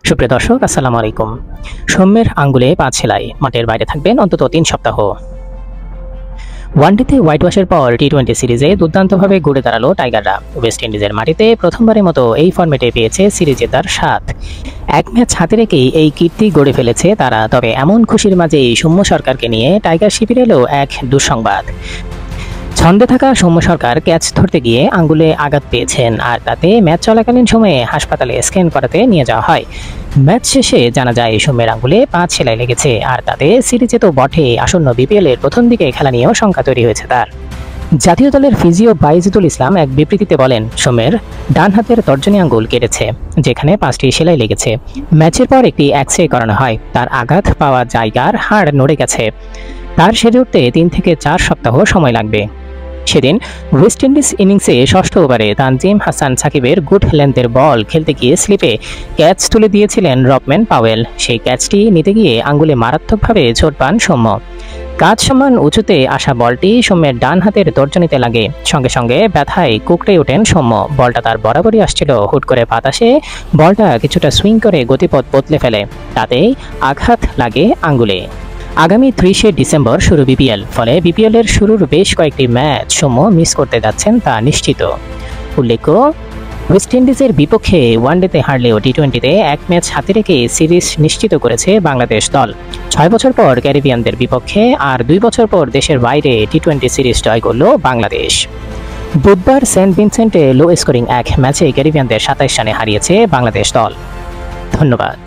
সুপ্রিয় দর্শক, আসসালামু আলাইকুম। সৌম্যের আঙ্গুলে পা ছেলাই, মাঠের বাইরে থাকবেন অন্তত ৩ সপ্তাহ। ওয়ানডেতে হোয়াইট ওয়াশের পর টি-20 সিরিজে দুর্দান্তভাবে ঘুরে দাঁড়ালো টাইগাররা। ওয়েস্ট ইন্ডিজের মাটিতে প্রথমবারের মতো এই ফরম্যাটে পেয়েছে সিরিজ জেতার স্বাদ। এক ম্যাচ হাতে রেখেই এই কীর্তি গড়ে ফেলেছে তারা। তবে এমন খুশির মাঝেই সৌম্য সরকারকে নিয়ে টাইগার শিবিরে এলো এক দুঃসংবাদ। ছন্দে থাকা সৌম্য সরকার ক্যাচ ধরতে গিয়ে আঙ্গুলে আঘাত পেয়েছেন, আর তাতে ম্যাচ চলাকালীন সময়ে হাসপাতালে স্ক্যান করাতে নিয়ে যাওয়া হয়। ম্যাচ শেষে জানা যায় সৌম্যের আঙ্গুলে পা ছেলাই লেগেছে, আর তাতে সিরিজে তো বটে, আসন্ন বিপিএল এর প্রথম দিকে খেলা নিয়েও শঙ্কা তৈরি হয়েছে তার। জাতীয় দলের ফিজিও বাইজিদুল ইসলাম এক বিবৃতিতে বলেন, সৌম্যের ডান হাতের তর্জনী আঙ্গুল কেটেছে, যেখানে 5টি সেলাই লেগেছে। ম্যাচের পর একটি এক্স-রে করানো হয়, তার আঘাত পাওয়া জায়গার হাড় নড়ে গেছে। তার সেরে উঠতে 3 থেকে 4 সপ্তাহ সময় লাগবে। সেদিন ওয়েস্ট ইন্ডিজ ইনিংসে ষষ্ঠ ওভারে তানজিম হাসান সাকিবের গুড লেন্থের বল খেলতে গিয়ে স্লিপে ক্যাচ তুলে দিয়েছিলেন রবম্যান পাওয়েল। সেই ক্যাচটি নিতে গিয়ে আঙ্গুলে মারাত্মকভাবে চোট পান সৌম্য। কাজ সমান উঁচুতে আসা বলটি সৌম্যের ডান হাতের তর্জনীতে লাগে। সঙ্গে সঙ্গে ব্যথায় কুঁকড়ে ওঠেন সৌম্য। বলটা তার বরাবরই আসছিল, হুট করে বাতাসে বলটা কিছুটা সুইং করে গতিপথ বদলে ফেলে, তাতেই আঘাত লাগে আঙ্গুলে। আগামী 30শে ডিসেম্বর শুরু বিপিএল, ফলে বিপিএল এর শুরুর বেশ কয়েকটি ম্যাচ সৌম্য মিস করতে যাচ্ছেন তা নিশ্চিত। উল্লেখ্য, ওয়েস্ট ইন্ডিজের বিপক্ষে ওয়ানডেতে হারলেও টি-20তে এক ম্যাচ হাতে রেখে সিরিজ নিশ্চিত করেছে বাংলাদেশ দল। 6 বছর পর ক্যারিবিয়ানদের বিপক্ষে আর 2 বছর পর দেশের বাইরে টি-20 সিরিজ জয় করল বাংলাদেশ। বুধবার সেন্ট ভিনসেন্টে লো স্কোরিং এক ম্যাচে ক্যারিবিয়ানদের 27 রানে হারিয়েছে বাংলাদেশ দল। ধন্যবাদ।